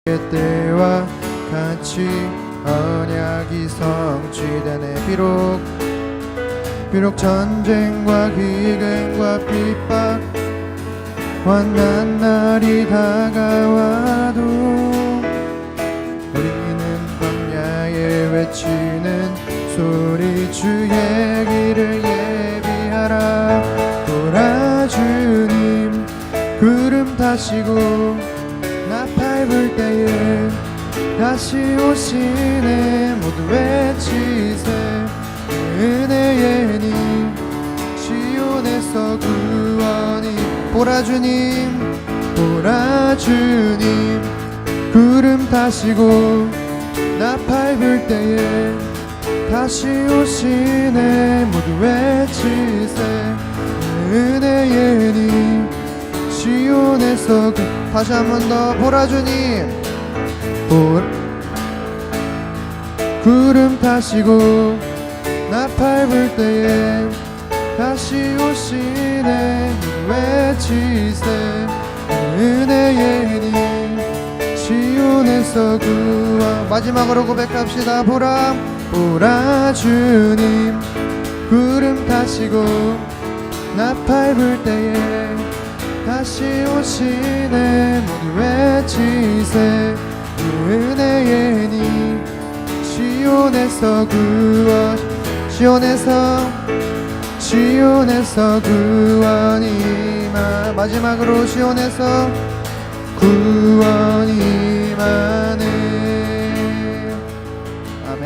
때와 같이 언약이 성취되네. 비록 전쟁과 기근과 핍박 환난 날이 다가와도 우리는 광야에 외치는 소리 주의 길을 예비하라. 보라 주님 구름 타시고 나팔 불 때에 다시 오시네. 모두 외치세 은혜의 힘 시온에서 구원이. 보라 주님 구름 타시고 나팔 불 때에 다시 오시네. 모두 외치세 은혜의 힘 시온에서 다시 한 번 더. 보라 주님 구름 타시고 나팔 불 때에 다시 오시네. 외치세 은혜의 힘 시온에서 구원. 마지막으로 고백합시다. 보라 주님 구름 타시고 나팔 불 때에 다시 오시네. 모두 외치세 은혜의 힘 시온에서 구원. 시온에서 구원이 임하. 마지막으로 시온에서 구원이 임하네. 아멘.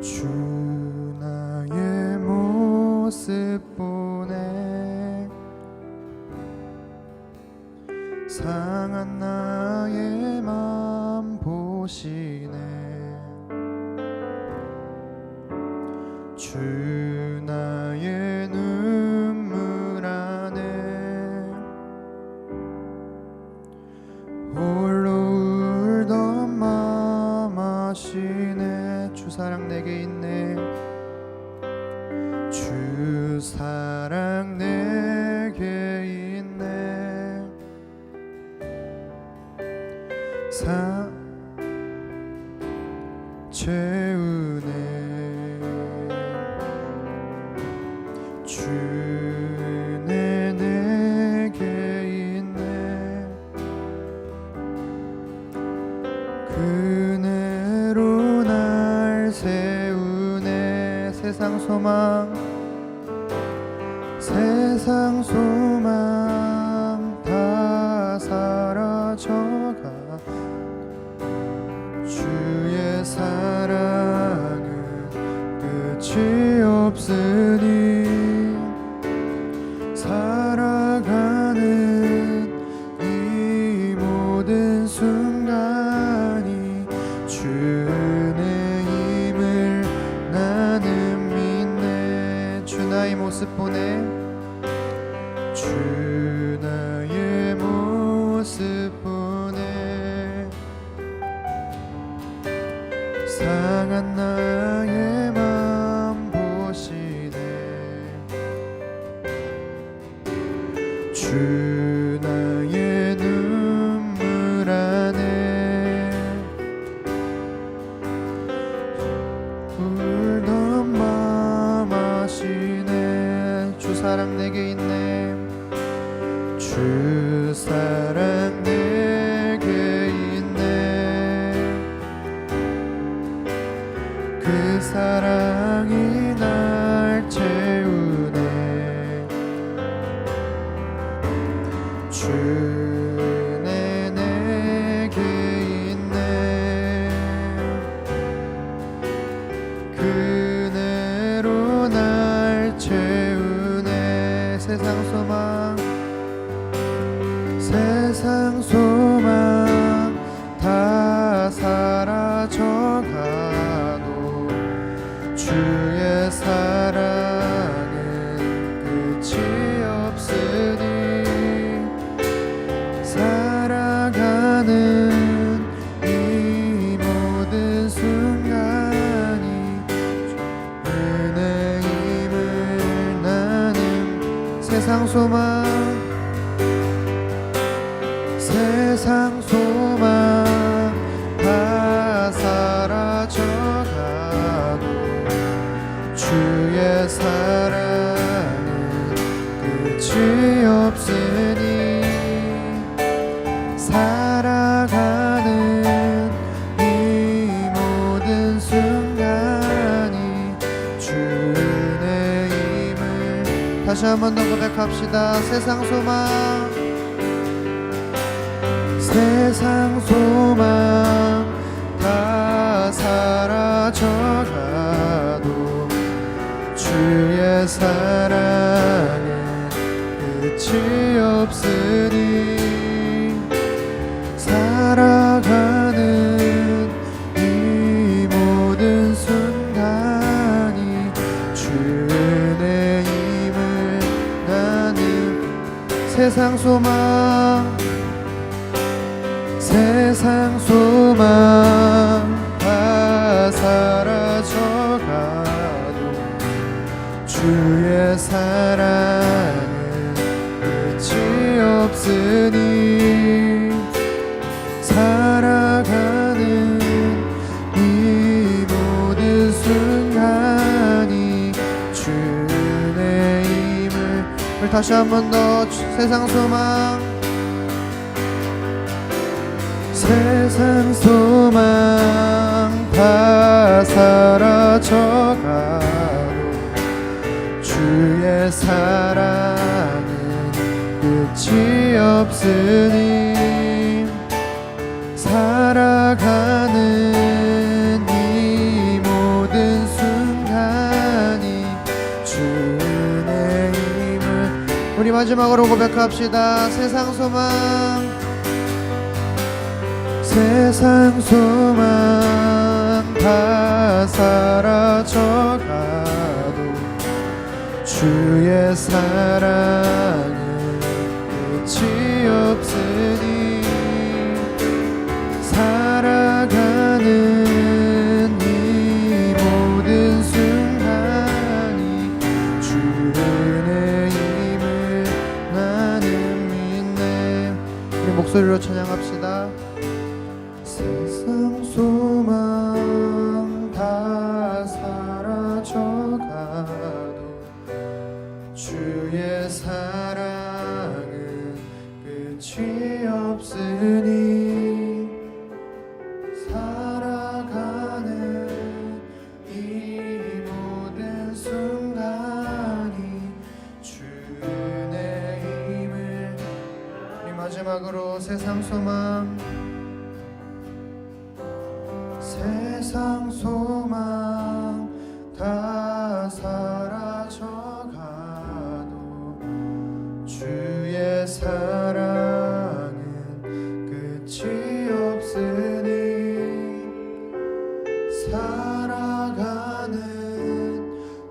주 나의 모습 보네. 상한 나의 맘 보시네. 주 나의 눈물 안에 홀로 울던 맘 아시네. 주 사랑 내게 있네. 주 사랑 내게 있네. 채우네. 주네 내게 있네. 그네로 날 세우네. 세상 소망 다 사라져가. 주의 사랑은 끝이 없으니 살아가는 이 모든 순간이 주의 힘을 나는 믿네. 주 나의 모습 보네. 주 나의 모습 보네. 상한 나의 맘 보시네. 주 나의 눈물 안에 울던 맘 아시네. 주 사랑 내게 있네. 주 사랑 내게 있네. 그 사랑이 날 채우네. 주네 내게 있네. 그네로 날 채우네. 세상 소망 다 사라져가도 주의 사랑은 끝이 없으니 세상 소망 세상 소망 다 사라져가도 주의 사랑은 끝이 없으니 살아가는 이 모든 순간이 주의 힘을 다시 한 번 더 고백합시다. 세상 소망 세상 소망 다 사라져가도 주의 사랑은 끝이 없으니 살아가는 이 모든 순간이 주의 힘을 나는 세상 소망 세상 소망 다 사라져가도 주의 사랑은 끝이 없으니 살아가는 이 모든 순간이 주의 힘을 우리 다시 한 번 더 세상 소망 세상 소망 다 사라져가도 주의 사랑은 끝이 없으니 살아가는 이 모든 순간이 주의 힘을 우리 마지막으로 고백합시다. 세상 소망 세상 소망 다 사라져가도 주의 사랑은 끝이 없으니 살아가는 이 모든 순간이 주의 힘을 나는 믿네. 우리 목소리로 찬양합시다. 세상 소망 다 사라져가도 주의 사랑은 끝이 없으니 살아가는 이 모든 순간이 주의 힘을 우리 마지막으로 세상 소망 세상 소망 다 사라져가도 주의 사랑은 끝이 없으니 살아가는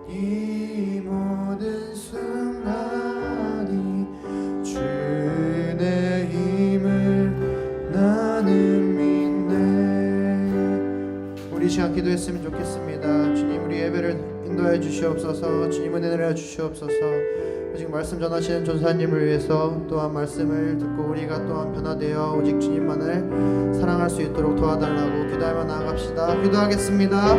이 모든 순간이 주의 힘을 나는 우리 시간 기도했으면 좋겠습니다. 주님 우리 예배를 인도해 주시옵소서. 주님 은혜 내려 주시옵소서. 오직 말씀 전하시는 전사님을 위해서 또한 말씀을 듣고 우리가 또한 변화되어 오직 주님만을 사랑할 수 있도록 도와달라고 기도하며 나아갑시다. 기도하겠습니다.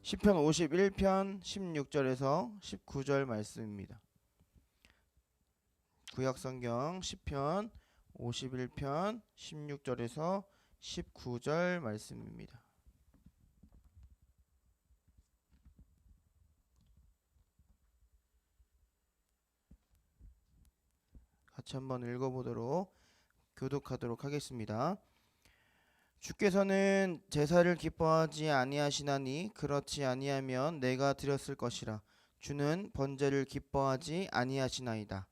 시편 51편 16절에서 19절 말씀입니다. 구약성경 시편 51편 16절에서 19절 말씀입니다. 같이 한번 읽어보도록 교독하도록 하겠습니다. 주께서는 제사를 기뻐하지 아니하시나니 그렇지 아니하면 내가 드렸을 것이라. 주는 번제를 기뻐하지 아니하시나이다.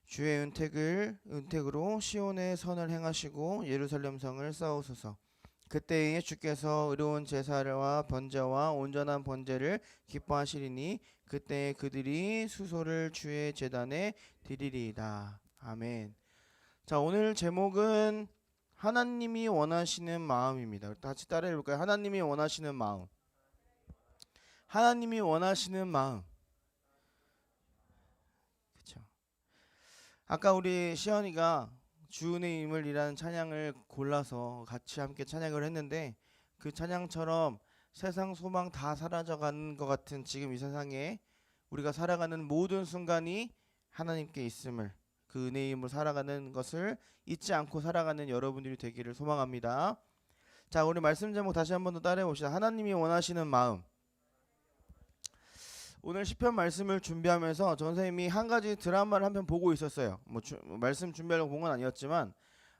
주의 은택으로 시온의 선을 행하시고 예루살렘 성을 쌓으소서. 그때에 주께서 의로운 제사와 번제와 온전한 번제를 기뻐하시리니 그때에 그들이 수소를 주의 제단에 드리리이다. 아멘. 자, 오늘 제목은 하나님이 원하시는 마음입니다. 같이 따라해 볼까요? 하나님이 원하시는 마음. 하나님이 원하시는 마음. 그렇죠. 아까 우리 시연이가 주은의 임을이라는 찬양을 골라서 같이 함께 찬양을 했는데, 그 찬양처럼 세상 소망 다 사라져가는 것 같은 지금 이 세상에 우리가 살아가는 모든 순간이 하나님께 있음을, 그 은혜의 힘을 살아가는 것을 잊지 않고 살아가는 여러분들이 되기를 소망합니다. 자, 우리 말씀 제목 다시 한번 더 따라해 봅시다. 하나님이 원하시는 마음. 오늘 시편 말씀을 준비하면서 전 선생님이 한 가지 드라마를 한 편 보고 있었어요. 말씀 준비하려고 본 건 아니었지만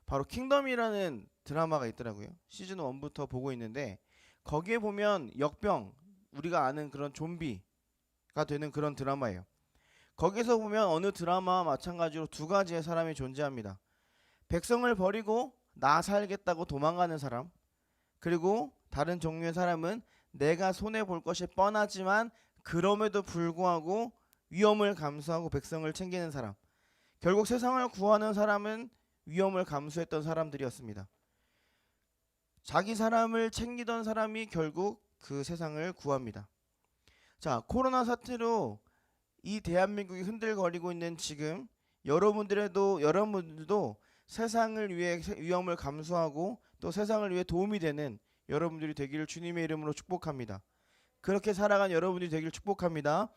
바로 킹덤이라는 드라마가 있더라고요. 시즌 1부터 보고 있는데 거기에 보면 역병, 우리가 아는 그런 좀비가 되는 그런 드라마예요. 거기서 보면 어느 드라마와 마찬가지로 두 가지의 사람이 존재합니다. 백성을 버리고 나 살겠다고 도망가는 사람, 그리고 다른 종류의 사람은 내가 손해볼 것이 뻔하지만 그럼에도 불구하고 위험을 감수하고 백성을 챙기는 사람. 결국 세상을 구하는 사람은 위험을 감수했던 사람들이었습니다. 자기 사람을 챙기던 사람이 결국 그 세상을 구합니다. 자, 코로나 사태로 이 대한민국이 흔들거리고 있는 지금 여러분들도 세상을 위해 위험을 감수하고 또 세상을 위해 도움이 되는 여러분들이 되기를 주님의 이름으로 축복합니다. 그렇게 살아간 여러분들이 되기를 축복합니다.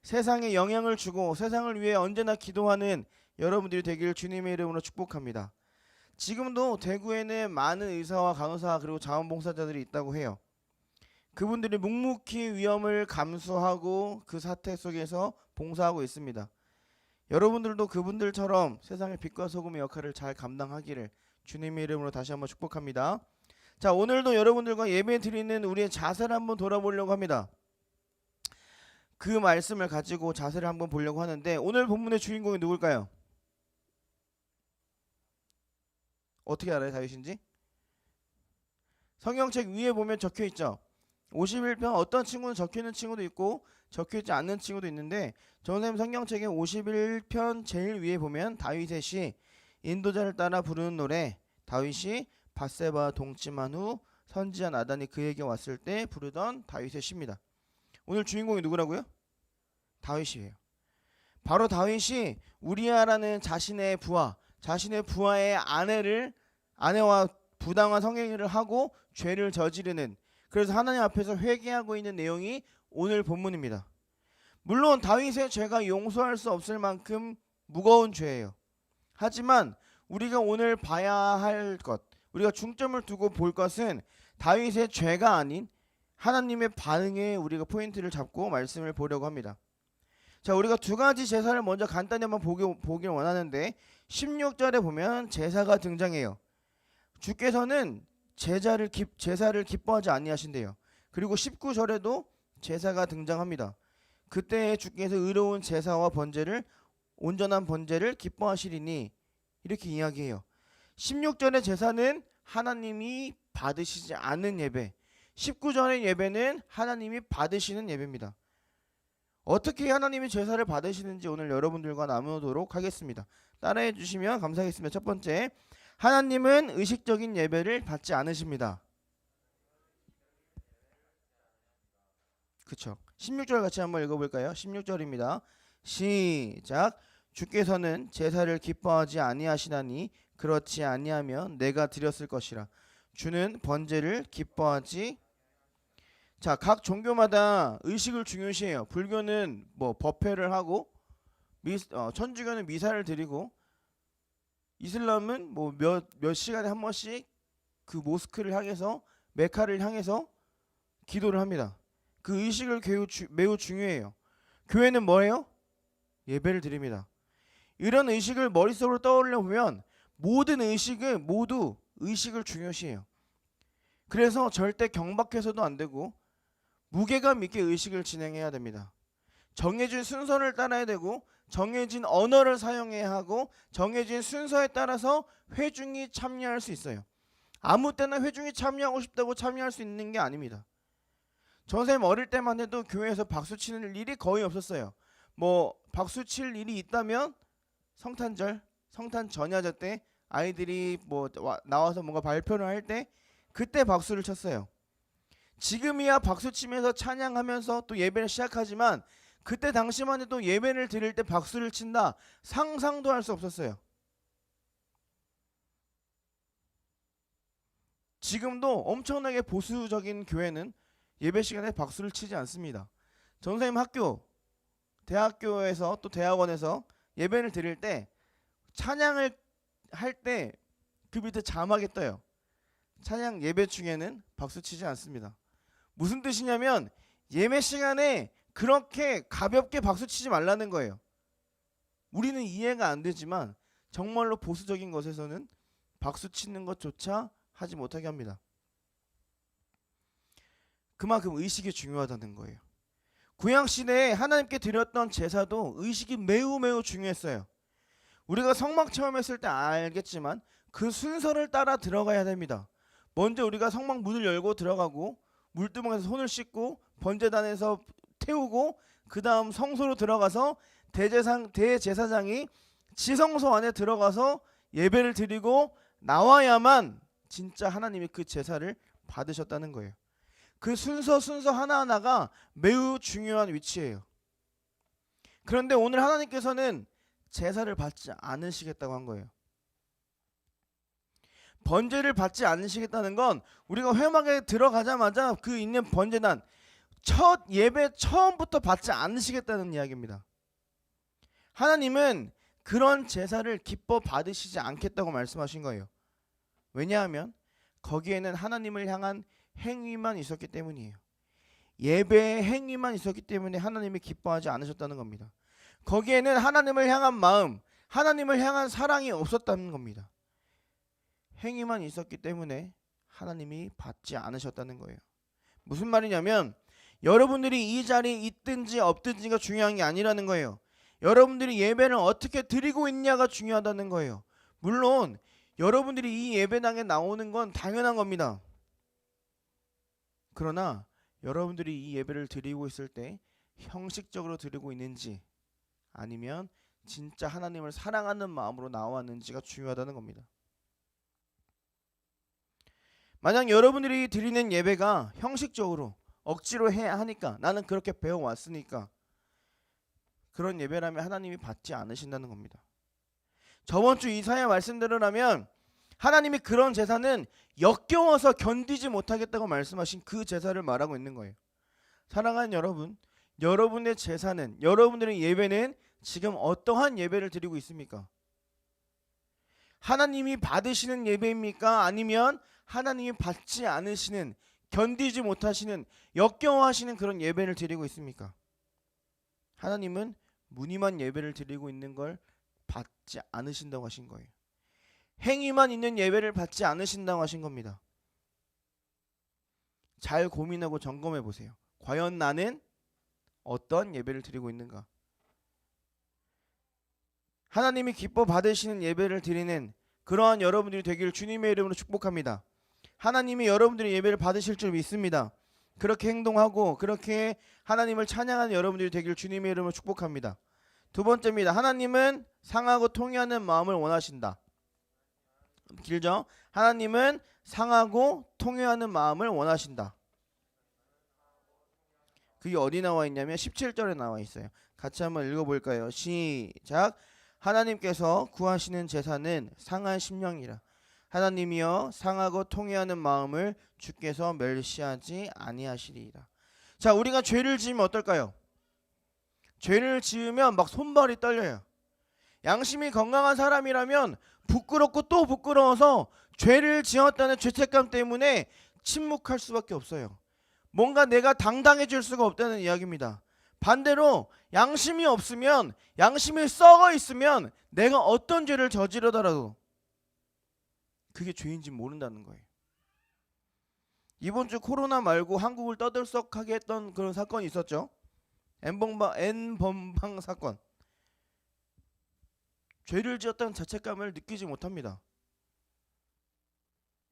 세상에 영향을 주고 세상을 위해 언제나 기도하는 여러분들이 되기를 주님의 이름으로 축복합니다. 지금도 대구에는 많은 의사와 간호사 그리고 자원봉사자들이 있다고 해요. 그분들이 묵묵히 위험을 감수하고 그 사태 속에서 봉사하고 있습니다. 여러분들도 그분들처럼 세상의 빛과 소금의 역할을 잘 감당하기를 주님의 이름으로 다시 한번 축복합니다. 자, 오늘도 여러분들과 예배 드리는 우리의 자세를 한번 돌아보려고 합니다. 그 말씀을 가지고 자세를 한번 보려고 하는데 오늘 본문의 주인공이 누굴까요? 어떻게 알아요, 다윗인지? 성경책 위에 보면 적혀 있죠. 51편 어떤 친구는 적혀 있는 친구도 있고 적혀 있지 않는 친구도 있는데 전선생님 성경책의 51편 제일 위에 보면 다윗의 시, 인도자를 따라 부르는 노래, 다윗이 밧세바와 동침한 후 선지자 나단이 그에게 왔을 때 부르던 다윗의 시입니다. 오늘 주인공이 누구라고요? 다윗이에요. 바로 다윗이 우리아라는 자신의 부하의 아내와 부당한 성행위를 하고 죄를 저지르는, 그래서 하나님 앞에서 회개하고 있는 내용이 오늘 본문입니다. 물론 다윗의 죄가 용서할 수 없을 만큼 무거운 죄예요. 하지만 우리가 오늘 봐야 할 것, 우리가 중점을 두고 볼 것은 다윗의 죄가 아닌 하나님의 반응에 우리가 포인트를 잡고 말씀을 보려고 합니다. 자, 우리가 두 가지 제사를 먼저 간단히 한번 보길 원하는데 16절에 보면 제사가 등장해요. 주께서는 제사를 기뻐하지 아니하신대요. 그리고 19절에도 제사가 등장합니다. 그때 주께서 의로운 제사와 번제를, 온전한 번제를 기뻐하시리니 이렇게 이야기해요. 16절의 제사는 하나님이 받으시지 않는 예배, 19절의 예배는 하나님이 받으시는 예배입니다. 어떻게 하나님이 제사를 받으시는지 오늘 여러분들과 나누도록 하겠습니다. 따라해 주시면 감사하겠습니다. 첫 번째, 하나님은 의식적인 예배를 받지 않으십니다. 그쵸? 16절 같이 한번 읽어볼까요? 16절입니다. 시작. 주께서는 제사를 기뻐하지 아니하시나니 그렇지 아니하면 내가 드렸을 것이라. 주는 번제를 기뻐하지. 자, 각 종교마다 의식을 중요시해요. 불교는 법회를 하고 천주교는 미사를 드리고 이슬람은 몇 시간에 한 번씩 그 모스크를 향해서 메카를 향해서 기도를 합니다. 그 의식을 매우 중요해요. 교회는 뭐예요? 예배를 드립니다. 이런 의식을 머릿속으로 떠올려 보면 모든 의식은 모두 의식을 중요시해요. 그래서 절대 경박해서도 안 되고 무게감 있게 의식을 진행해야 됩니다. 정해진 순서를 따라야 되고 정해진 언어를 사용해야 하고 정해진 순서에 따라서 회중이 참여할 수 있어요. 아무 때나 회중이 참여하고 싶다고 참여할 수 있는 게 아닙니다. 저 선생님 어릴 때만 해도 교회에서 박수 치는 일이 거의 없었어요. 뭐 박수 칠 일이 있다면 성탄절, 성탄 전야제 때 아이들이 뭐 나와서 뭔가 발표를 할 때 그때 박수를 쳤어요. 지금이야 박수 치면서 찬양하면서 또 예배를 시작하지만 그때 당시만 해도 예배를 드릴 때 박수를 친다 상상도 할 수 없었어요. 지금도 엄청나게 보수적인 교회는 예배 시간에 박수를 치지 않습니다. 전 선생님 학교, 대학교에서 또 대학원에서 예배를 드릴 때 찬양을 할 때 그 밑에 자막이 떠요. 찬양 예배 중에는 박수 치지 않습니다. 무슨 뜻이냐면 예배 시간에 그렇게 가볍게 박수 치지 말라는 거예요. 우리는 이해가 안 되지만 정말로 보수적인 것에서는 박수 치는 것조차 하지 못하게 합니다. 그만큼 의식이 중요하다는 거예요. 구약시대에 하나님께 드렸던 제사도 의식이 매우 중요했어요. 우리가 성막 체험했을 때 알겠지만 그 순서를 따라 들어가야 됩니다. 먼저 우리가 성막 문을 열고 들어가고 물두멍에서 손을 씻고 번제단에서 태우고 그 다음 성소로 들어가서 대제사장이 지성소 안에 들어가서 예배를 드리고 나와야만 진짜 하나님이 그 제사를 받으셨다는 거예요. 그 순서 하나하나가 매우 중요한 위치예요. 그런데 오늘 하나님께서는 제사를 받지 않으시겠다고 한 거예요. 번제를 받지 않으시겠다는 건 우리가 회막에 들어가자마자 그 있는 번제단 첫 예배 처음부터 받지 않으시겠다는 이야기입니다. 하나님은 그런 제사를 기뻐 받으시지 않겠다고 말씀하신 거예요. 왜냐하면 거기에는 하나님을 향한 행위만 있었기 때문이에요. 예배의 행위만 있었기 때문에 하나님이 기뻐하지 않으셨다는 겁니다. 거기에는 하나님을 향한 마음, 하나님을 향한 사랑이 없었다는 겁니다. 행위만 있었기 때문에 하나님이 받지 않으셨다는 거예요. 무슨 말이냐면 여러분들이 이 자리에 있든지 없든지가 중요한 게 아니라는 거예요. 여러분들이 예배를 어떻게 드리고 있냐가 중요하다는 거예요. 물론 여러분들이 이 예배당에 나오는 건 당연한 겁니다. 그러나 여러분들이 이 예배를 드리고 있을 때 형식적으로 드리고 있는지 아니면 진짜 하나님을 사랑하는 마음으로 나왔는지가 중요하다는 겁니다. 만약 여러분들이 드리는 예배가 형식적으로 억지로 해야 하니까 나는 그렇게 배워왔으니까 그런 예배라면 하나님이 받지 않으신다는 겁니다. 저번 주 이사야 말씀대로라면 하나님이 그런 제사는 역겨워서 견디지 못하겠다고 말씀하신 그 제사를 말하고 있는 거예요. 사랑하는 여러분, 여러분의 제사는 여러분들의 예배는 지금 어떠한 예배를 드리고 있습니까? 하나님이 받으시는 예배입니까? 아니면 하나님이 받지 않으시는 견디지 못하시는 역겨워하시는 그런 예배를 드리고 있습니까? 하나님은 무늬만 예배를 드리고 있는 걸 받지 않으신다고 하신 거예요. 행위만 있는 예배를 받지 않으신다고 하신 겁니다. 잘 고민하고 점검해 보세요. 과연 나는 어떤 예배를 드리고 있는가? 하나님이 기뻐 받으시는 예배를 드리는 그러한 여러분들이 되기를 주님의 이름으로 축복합니다. 하나님이 여러분들의 예배를 받으실 줄 믿습니다. 그렇게 행동하고 그렇게 하나님을 찬양하는 여러분들이 되기를 주님의 이름으로 축복합니다. 두 번째입니다. 하나님은 상하고 통회하는 마음을 원하신다. 길죠? 하나님은 상하고 통회하는 마음을 원하신다. 그게 어디 나와 있냐면 17절에 나와 있어요. 같이 한번 읽어볼까요? 시작. 하나님께서 구하시는 제사는 상한 심령이라. 하나님이여 상하고 통회하는 마음을 주께서 멸시하지 아니하시리이다. 자, 우리가 죄를 지으면 어떨까요? 죄를 지으면 막 손발이 떨려요. 양심이 건강한 사람이라면 부끄럽고 또 부끄러워서 죄를 지었다는 죄책감 때문에 침묵할 수밖에 없어요. 뭔가 내가 당당해질 수가 없다는 이야기입니다. 반대로 양심이 없으면, 양심이 썩어 있으면 내가 어떤 죄를 저지르더라도 그게 죄인지 모른다는 거예요. 이번 주 코로나 말고 한국을 떠들썩하게 했던 그런 사건이 있었죠. N번방 사건. 죄를 지었다는 자책감을 느끼지 못합니다.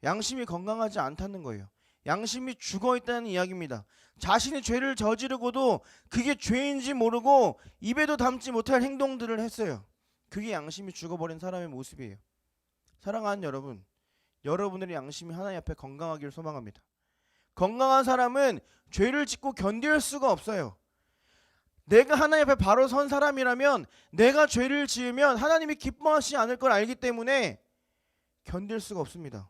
양심이 건강하지 않다는 거예요. 양심이 죽어있다는 이야기입니다. 자신이 죄를 저지르고도 그게 죄인지 모르고 입에도 담지 못할 행동들을 했어요. 그게 양심이 죽어버린 사람의 모습이에요. 사랑하는 여러분, 여러분들의 양심이 하나님 앞에 건강하기를 소망합니다. 건강한 사람은 죄를 짓고 견딜 수가 없어요. 내가 하나님 앞에 바로 선 사람이라면, 내가 죄를 지으면 하나님이 기뻐하시지 않을 걸 알기 때문에 견딜 수가 없습니다.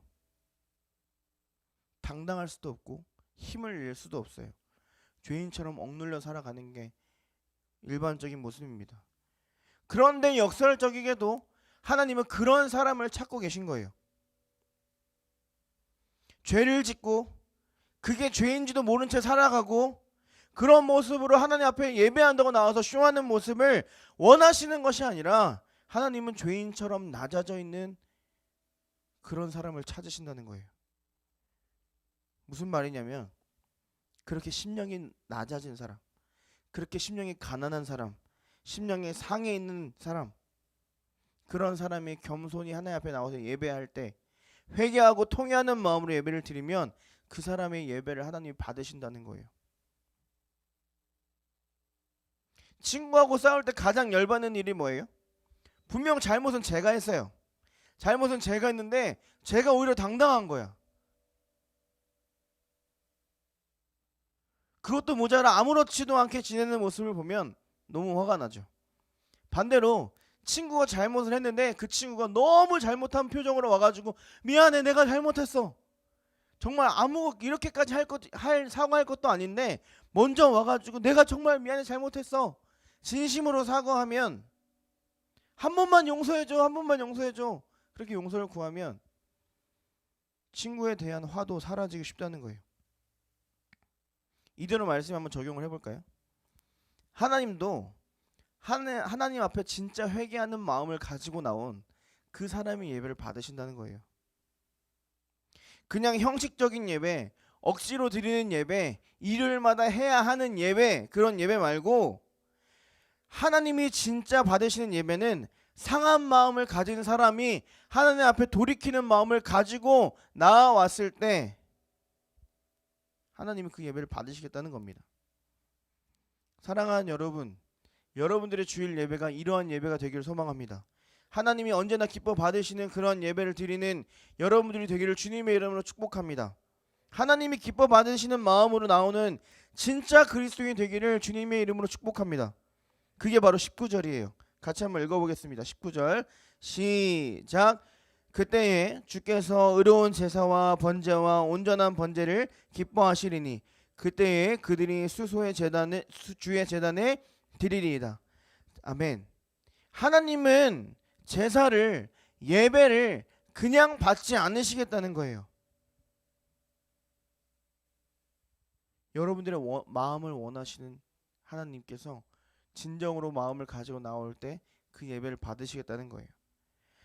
당당할 수도 없고 힘을 낼 수도 없어요. 죄인처럼 억눌려 살아가는 게 일반적인 모습입니다. 그런데 역설적이게도 하나님은 그런 사람을 찾고 계신 거예요. 죄를 짓고 그게 죄인지도 모른 채 살아가고 그런 모습으로 하나님 앞에 예배한다고 나와서 쇼하는 모습을 원하시는 것이 아니라, 하나님은 죄인처럼 낮아져 있는 그런 사람을 찾으신다는 거예요. 무슨 말이냐면, 그렇게 심령이 낮아진 사람, 그렇게 심령이 가난한 사람, 심령의 상해 있는 사람, 그런 사람이 겸손히 하나님 앞에 나와서 예배할 때 회개하고 통회하는 마음으로 예배를 드리면 그 사람의 예배를 하나님이 받으신다는 거예요. 친구하고 싸울 때 가장 열받는 일이 뭐예요? 분명 잘못은 제가 했어요. 잘못은 제가 했는데 제가 오히려 당당한 거야. 그것도 모자라 아무렇지도 않게 지내는 모습을 보면 너무 화가 나죠. 반대로 친구가 잘못을 했는데 그 친구가 너무 잘못한 표정으로 와가지고 미안해, 내가 잘못했어. 정말 이렇게까지 사과할 것도 아닌데 먼저 와가지고 내가 정말 미안해, 잘못했어. 진심으로 사과하면, 한 번만 용서해줘, 한 번만 용서해줘, 그렇게 용서를 구하면 친구에 대한 화도 사라지기 쉽다는 거예요. 이대로 말씀 한번 적용을 해볼까요? 하나님도 하나님 앞에 진짜 회개하는 마음을 가지고 나온 그 사람의 예배를 받으신다는 거예요. 그냥 형식적인 예배, 억지로 드리는 예배, 일요일마다 해야 하는 예배, 그런 예배 말고 하나님이 진짜 받으시는 예배는 상한 마음을 가진 사람이 하나님 앞에 돌이키는 마음을 가지고 나아왔을 때 하나님이 그 예배를 받으시겠다는 겁니다. 사랑하는 여러분, 여러분들의 주일 예배가 이러한 예배가 되기를 소망합니다. 하나님이 언제나 기뻐 받으시는 그런 예배를 드리는 여러분들이 되기를 주님의 이름으로 축복합니다. 하나님이 기뻐 받으시는 마음으로 나오는 진짜 그리스도인이 되기를 주님의 이름으로 축복합니다. 그게 바로 19절이에요. 같이 한번 읽어보겠습니다. 19절 시작. 그때에 주께서 의로운 제사와 번제와 온전한 번제를 기뻐하시리니 그때에 그들이 수소의 제단에 주의 제단에 드리리이다. 아멘. 하나님은 제사를, 예배를 그냥 받지 않으시겠다는 거예요. 여러분들의 마음을 원하시는 하나님께서 진정으로 마음을 가지고 나올 때 그 예배를 받으시겠다는 거예요.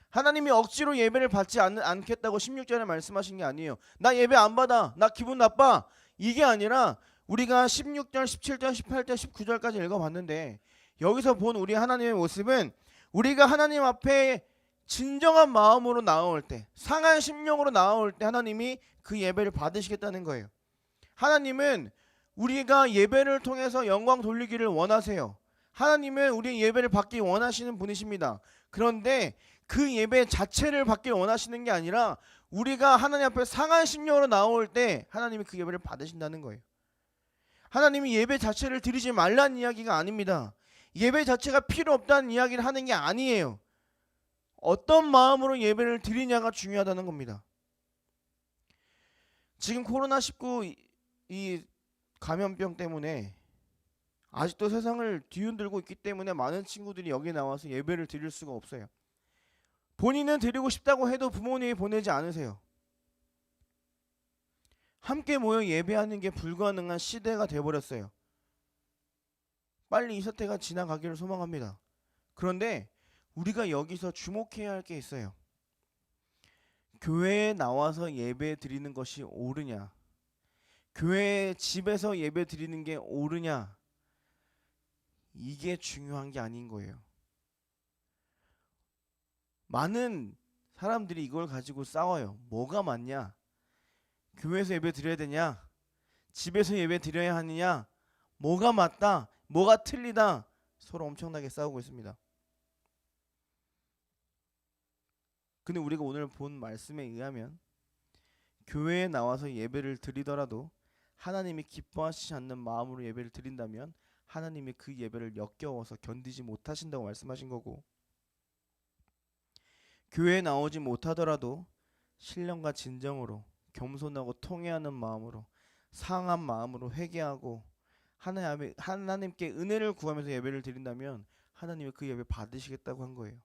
하나님이 억지로 예배를 받지 않겠다고 16절에 말씀하신 게 아니에요. 나 예배 안 받아, 나 기분 나빠, 이게 아니라 우리가 16절, 17절, 18절, 19절까지 읽어봤는데 여기서 본 우리 하나님의 모습은 우리가 하나님 앞에 진정한 마음으로 나올 때, 상한 심령으로 나올 때 하나님이 그 예배를 받으시겠다는 거예요. 하나님은 우리가 예배를 통해서 영광 돌리기를 원하세요. 하나님은 우리 예배를 받기 원하시는 분이십니다. 그런데 그 예배 자체를 받길 원하시는 게 아니라 우리가 하나님 앞에 상한 심령으로 나올 때 하나님이 그 예배를 받으신다는 거예요. 하나님이 예배 자체를 드리지 말라는 이야기가 아닙니다. 예배 자체가 필요 없다는 이야기를 하는 게 아니에요. 어떤 마음으로 예배를 드리냐가 중요하다는 겁니다. 지금 코로나19 이 감염병 때문에 아직도 세상을 뒤흔들고 있기 때문에 많은 친구들이 여기 나와서 예배를 드릴 수가 없어요. 본인은 드리고 싶다고 해도 부모님이 보내지 않으세요. 함께 모여 예배하는 게 불가능한 시대가 되어버렸어요. 빨리 이 사태가 지나가기를 소망합니다. 그런데 우리가 여기서 주목해야 할 게 있어요. 교회에 나와서 예배 드리는 것이 옳으냐? 교회 집에서 예배 드리는 게 옳으냐? 이게 중요한 게 아닌 거예요. 많은 사람들이 이걸 가지고 싸워요. 뭐가 맞냐? 교회에서 예배 드려야 되냐? 집에서 예배 드려야 하느냐? 뭐가 맞다? 뭐가 틀리다? 서로 엄청나게 싸우고 있습니다. 근데 우리가 오늘 본 말씀에 의하면 교회에 나와서 예배를 드리더라도 하나님이 기뻐하시지 않는 마음으로 예배를 드린다면 하나님이 그 예배를 역겨워서 견디지 못하신다고 말씀하신 거고, 교회에 나오지 못하더라도 신령과 진정으로 겸손하고 통회하는 마음으로 상한 마음으로 회개하고 하나님께 은혜를 구하면서 예배를 드린다면 하나님이 그 예배 받으시겠다고 한 거예요.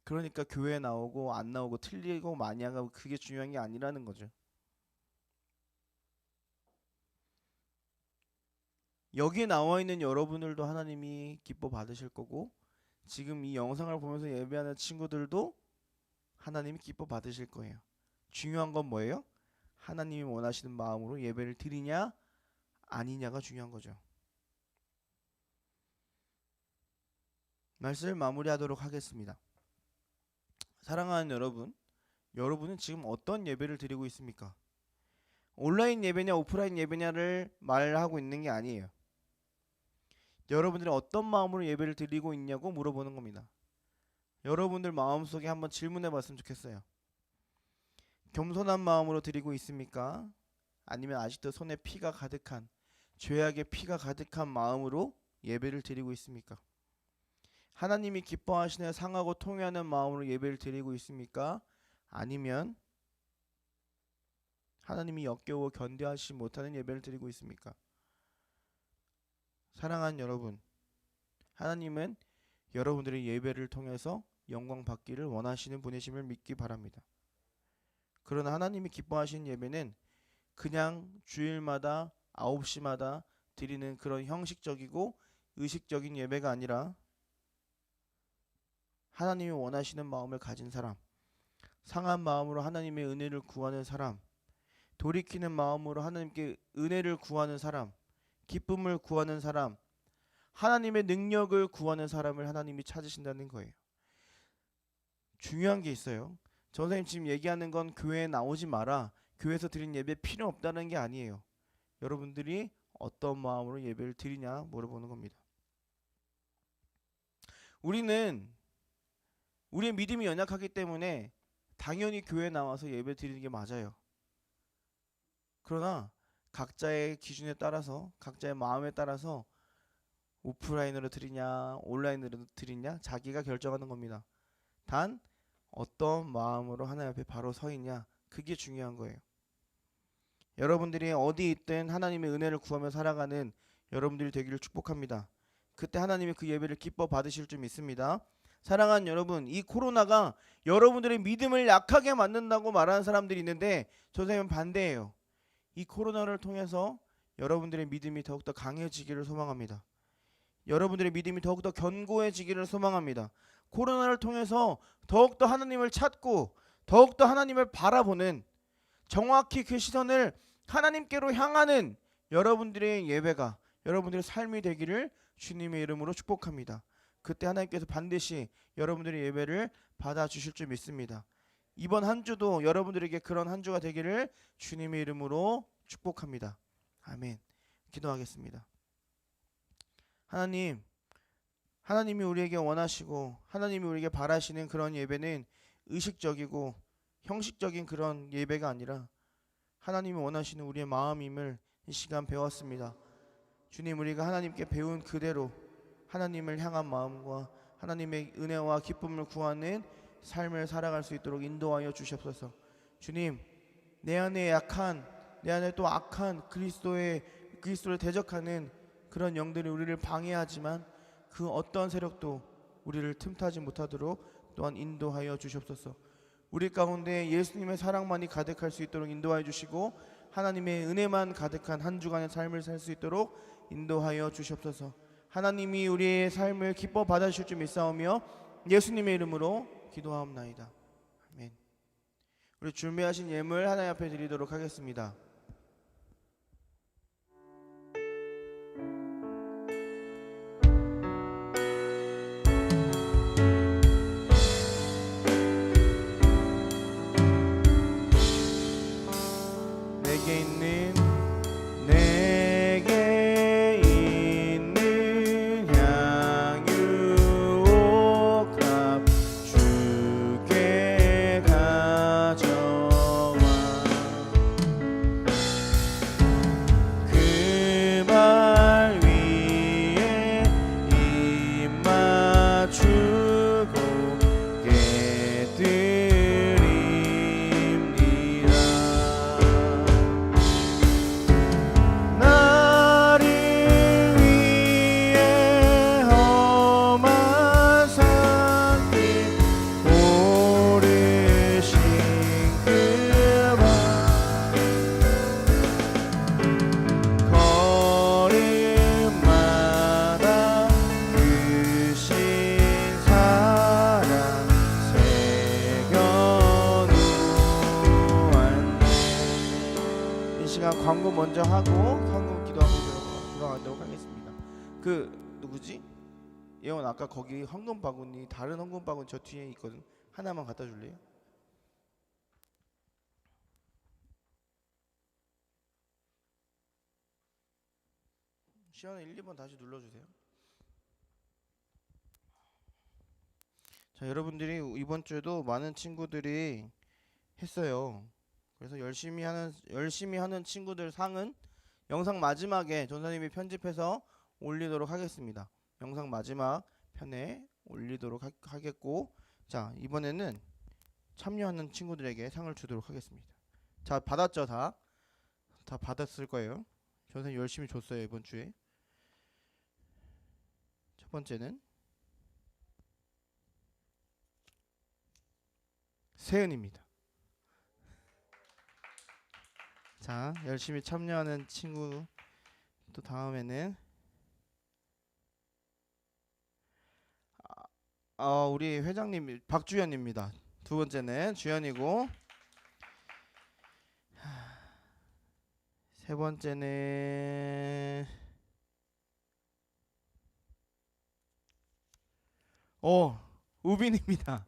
그러니까 교회에 나오고 안 나오고 틀리고 많이 하고 그게 중요한 게 아니라는 거죠. 여기에 나와 있는 여러분들도 하나님이 기뻐 받으실 거고, 지금 이 영상을 보면서 예배하는 친구들도 하나님이 기뻐 받으실 거예요. 중요한 건 뭐예요? 하나님이 원하시는 마음으로 예배를 드리냐 아니냐가 중요한 거죠. 말씀을 마무리하도록 하겠습니다. 사랑하는 여러분, 여러분은 지금 어떤 예배를 드리고 있습니까? 온라인 예배냐 오프라인 예배냐를 말하고 있는 게 아니에요. 여러분들이 어떤 마음으로 예배를 드리고 있냐고 물어보는 겁니다. 여러분들 마음속에 한번 질문해 봤으면 좋겠어요. 겸손한 마음으로 드리고 있습니까? 아니면 아직도 손에 피가 가득한, 죄악의 피가 가득한 마음으로 예배를 드리고 있습니까? 하나님이 기뻐하시는 상하고 통회하는 마음으로 예배를 드리고 있습니까? 아니면 하나님이 역겨워 견뎌하시지 못하는 예배를 드리고 있습니까? 사랑하는 여러분, 하나님은 여러분들의 예배를 통해서 영광 받기를 원하시는 분이심을 믿기 바랍니다. 그러나 하나님이 기뻐하시는 예배는 그냥 주일마다 9시마다 드리는 그런 형식적이고 의식적인 예배가 아니라 하나님이 원하시는 마음을 가진 사람, 상한 마음으로 하나님의 은혜를 구하는 사람, 돌이키는 마음으로 하나님께 은혜를 구하는 사람, 기쁨을 구하는 사람, 하나님의 능력을 구하는 사람을 하나님이 찾으신다는 거예요. 중요한 게 있어요. 선생님 지금 얘기하는 건 교회에 나오지 마라, 교회에서 드린 예배 필요 없다는 게 아니에요. 여러분들이 어떤 마음으로 예배를 드리냐 물어보는 겁니다. 우리는 우리의 믿음이 연약하기 때문에 당연히 교회에 나와서 예배 드리는 게 맞아요. 그러나 각자의 기준에 따라서, 각자의 마음에 따라서 오프라인으로 드리냐 온라인으로 드리냐 자기가 결정하는 겁니다. 단 어떤 마음으로 하나님 앞에 바로 서 있냐, 그게 중요한 거예요. 여러분들이 어디 있든 하나님의 은혜를 구하며 살아가는 여러분들이 되기를 축복합니다. 그때 하나님이 그 예배를 기뻐 받으실 줄 믿습니다. 사랑하는 여러분, 이 코로나가 여러분들의 믿음을 약하게 만든다고 말하는 사람들이 있는데 선생님은 반대예요. 이 코로나를 통해서 여러분들의 믿음이 더욱더 강해지기를 소망합니다. 여러분들의 믿음이 더욱더 견고해지기를 소망합니다. 코로나를 통해서 더욱더 하나님을 찾고 더욱더 하나님을 바라보는, 정확히 그 시선을 하나님께로 향하는 여러분들의 예배가, 여러분들의 삶이 되기를 주님의 이름으로 축복합니다. 그때 하나님께서 반드시 여러분들의 예배를 받아주실 줄 믿습니다. 이번 한 주도 여러분들에게 그런 한 주가 되기를 주님의 이름으로 축복합니다. 아멘. 기도하겠습니다. 하나님이 우리에게 원하시고 하나님이 우리에게 바라시는 그런 예배는 의식적이고 형식적인 그런 예배가 아니라 하나님이 원하시는 우리의 마음임을 이 시간 배웠습니다. 주님, 우리가 하나님께 배운 그대로 하나님을 향한 마음과 하나님의 은혜와 기쁨을 구하는 삶을 살아갈 수 있도록 인도하여 주시옵소서. 주님, 내 안에 약한, 내 안에 또 악한 그리스도를 대적하는 그런 영들이 우리를 방해하지만 그 어떤 세력도 우리를 틈타지 못하도록 또한 인도하여 주시옵소서. 우리 가운데 예수님의 사랑만이 가득할 수 있도록 인도하여 주시고 하나님의 은혜만 가득한 한 주간의 삶을 살 수 있도록 인도하여 주시옵소서. 하나님이 우리의 삶을 기뻐 받아주실 줄 믿사오며 예수님의 이름으로 기도하옵나이다. 아멘. 우리 준비하신 예물 하나님 앞에 드리도록 하겠습니다. 내게 있는 향유옥합 주께 가져와 그 말 위에 입 맞추고 깨드립니다. 나를 위해 험한 산길 오르신 그만 걸음마다 크신 사랑 새겨놓았네. 이 시간 광고 먼저 하고 현금 기도하고 들어가도록 하겠습니다. 그 누구지? 예원 아까 거기 헌금 바구니 다른 헌금 바구니 저 뒤에 있거든. 하나만 갖다 줄래요? 시연아 1, 2번 다시 눌러주세요. 자, 여러분들이 이번 주에도 많은 친구들이 했어요. 그래서 열심히 하는 친구들 상은 영상 마지막에 전사님이 편집해서 올리도록 하겠습니다. 영상 마지막 편에 올리도록 하겠고, 자, 이번에는 참여하는 친구들에게 상을 주도록 하겠습니다. 자, 받았죠? 다 받았을 거예요. 전사님 열심히 줬어요, 이번 주에. 첫 번째는 세은입니다. 자, 열심히 참여하는 친구 또 다음에는 우리 회장님 박주연입니다. 두 번째는 주연이고, 세 번째는 우빈입니다.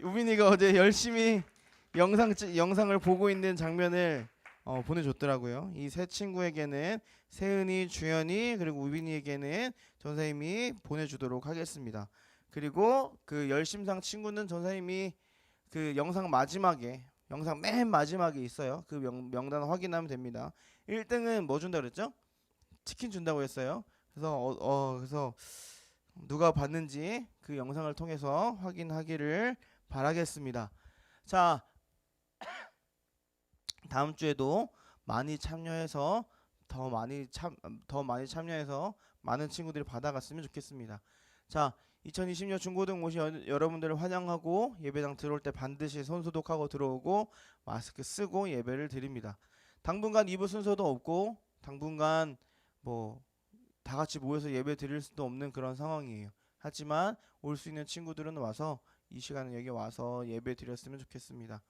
우빈이가 어제 열심히 영상을 보고 있는 장면을 보내줬더라고요. 이 세 친구에게는 세은이, 주연이 그리고 우빈이에게는 전사님이 보내주도록 하겠습니다. 그리고 그 열심상 친구는 전사님이 그 영상 맨 마지막에 있어요. 그 명단 확인하면 됩니다. 1등은 뭐 준다 그랬죠? 치킨 준다고 했어요. 그래서 누가 봤는지 그 영상을 통해서 확인하기를 바라겠습니다. 자, 다음 주에도 많이 참여해서 더 많이 참여해서 많은 친구들이 받아갔으면 좋겠습니다. 자, 2020년 중고등 오신 여러분들을 환영하고 예배당 들어올 때 반드시 손 소독하고 들어오고 마스크 쓰고 예배를 드립니다. 당분간 2부 순서도 없고 당분간 뭐 다 같이 모여서 예배 드릴 수도 없는 그런 상황이에요. 하지만 올 수 있는 친구들은 와서 이 시간에 여기 와서 예배 드렸으면 좋겠습니다.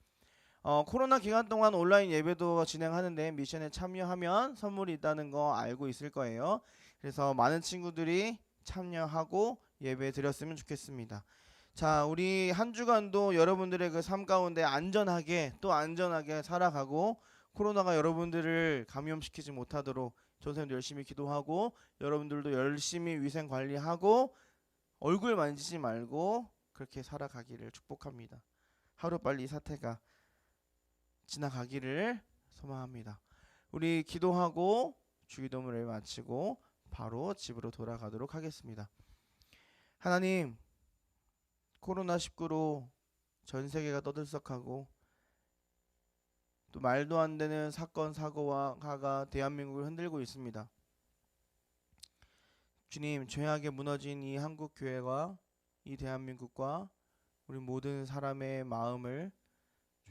코로나 기간 동안 온라인 예배도 진행하는데 미션에 참여하면 선물이 있다는 거 알고 있을 거예요. 그래서 많은 친구들이 참여하고 예배 드렸으면 좋겠습니다. 자, 우리 한 주간도 여러분들의 그 삶 가운데 안전하게 살아가고 코로나가 여러분들을 감염시키지 못하도록 전사님도 열심히 기도하고 여러분들도 열심히 위생 관리하고 얼굴 만지지 말고 그렇게 살아가기를 축복합니다. 하루빨리 이 사태가 지나가기를 소망합니다. 우리 기도하고 주기도문을 마치고 바로 집으로 돌아가도록 하겠습니다. 하나님, 코로나19로 전 세계가 떠들썩하고 또 말도 안 되는 사건 사고가 대한민국을 흔들고 있습니다. 주님, 죄악에 무너진 이 한국 교회와 이 대한민국과 우리 모든 사람의 마음을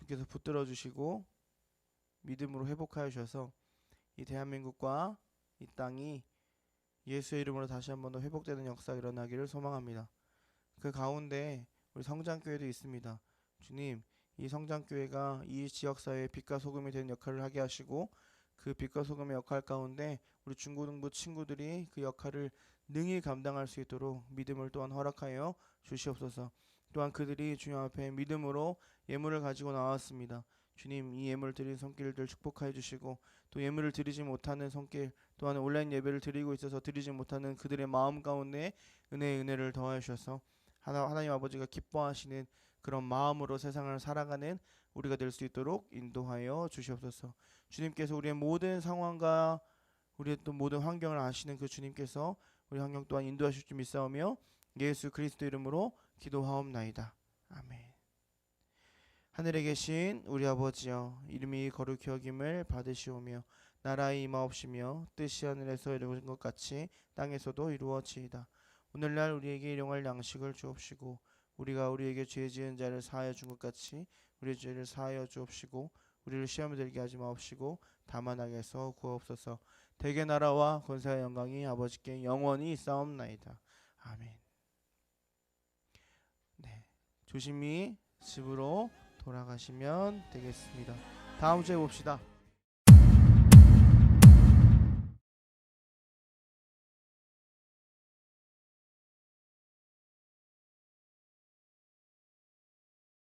주께서 붙들어 주시고 믿음으로 회복하여 주셔서 이 대한민국과 이 땅이 예수의 이름으로 다시 한 번 더 회복되는 역사가 일어나기를 소망합니다. 그 가운데 우리 성장교회도 있습니다. 주님, 이 성장교회가 이 지역사회의 빛과 소금이 되는 역할을 하게 하시고 그 빛과 소금의 역할 가운데 우리 중고등부 친구들이 그 역할을 능히 감당할 수 있도록 믿음을 또한 허락하여 주시옵소서. 또한 그들이 주님 앞에 믿음으로 예물을 가지고 나왔습니다. 주님, 이 예물 드린 손길들 축복하여 주시고 또 예물을 드리지 못하는 손길 또한 온라인 예배를 드리고 있어서 드리지 못하는 그들의 마음 가운데 은혜를 더하여 주셔서 하나님 아버지가 기뻐하시는 그런 마음으로 세상을 살아가는 우리가 될 수 있도록 인도하여 주시옵소서. 주님께서 우리의 모든 상황과 우리의 또 모든 환경을 아시는 그 주님께서 우리 환경 또한 인도하실 줄 믿사오며 예수 그리스도 이름으로 기도하옵나이다. 아멘. 하늘에 계신 우리 아버지여, 이름이 거룩히 여김을 받으시오며 나라의 임하옵시며 뜻이 하늘에서 이루어진 것 같이 땅에서도 이루어지이다. 오늘날 우리에게 일용할 양식을 주옵시고 우리가 우리에게 죄 지은 자를 사하여 준 것 같이 우리의 죄를 사하여 주옵시고 우리를 시험에 들게 하지 마옵시고 다만 악에서 구하옵소서. 대개 나라와 권세와 영광이 아버지께 영원히 있사옵나이다. 아멘. 네, 조심히 집으로 돌아가시면 되겠습니다. 다음 주에 봅시다.